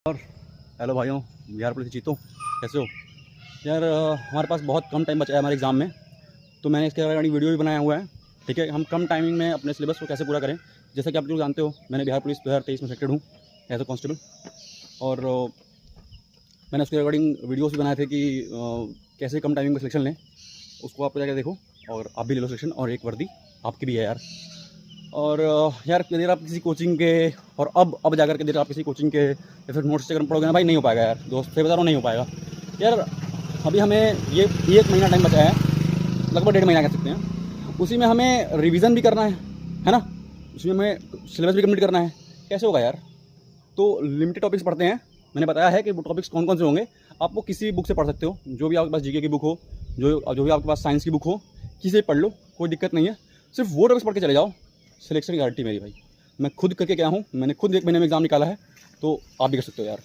और हेलो भाइयों, बिहार पुलिस चीतों, कैसे हो यार। हमारे पास बहुत कम टाइम बचा है हमारे एग्ज़ाम में, तो मैंने इसके रिगार्डिंग वीडियो भी बनाया हुआ है। ठीक है, हम कम टाइमिंग में अपने सिलेबस को कैसे पूरा करें। जैसा कि आप लोग जानते हो, मैंने बिहार पुलिस 2023 में सेलेक्टेड हूँ एज अ कांस्टेबल, और मैंने उसके रिगार्डिंग वीडियोस भी बनाए थे कि कैसे कम टाइमिंग में सिलेक्शन लें। उसको आप जाकर देखो और आप भी ले लो सिलेक्शन, और एक वर्दी आपकी भी है यार। और यार यदि आप किसी कोचिंग के, और अब जाकर के यदि आप किसी कोचिंग के या फिर नोट्स चेक पढ़ोगे ना भाई, नहीं हो पाएगा यार। दोस्त से बता रहा हूँ, नहीं हो पाएगा यार। अभी हमें ये 1 महीना टाइम बचा है, लगभग 1.5 महीना कह सकते हैं। उसी में हमें रिवीजन भी करना है ना, उसमें हमें सिलेबस भी कंप्लीट करना है। कैसे होगा यार। तो लिमिटेड टॉपिक्स पढ़ते हैं। मैंने बताया है कि वो टॉपिक्स कौन कौन से होंगे। आप वो किसी बुक से पढ़ सकते हो, जो भी आपके पास जीके की बुक हो, जो भी आपके पास साइंस की बुक हो, किसी से पढ़ लो, कोई दिक्कत नहीं है। सिर्फ वो टॉपिक्स पढ़ के चले जाओ, सिलेक्शन की गारंटी मेरी भाई। मैं खुद करके गया हूँ, मैंने खुद 1 महीने में एग्ज़ाम निकाला है, तो आप भी कर सकते हो यार।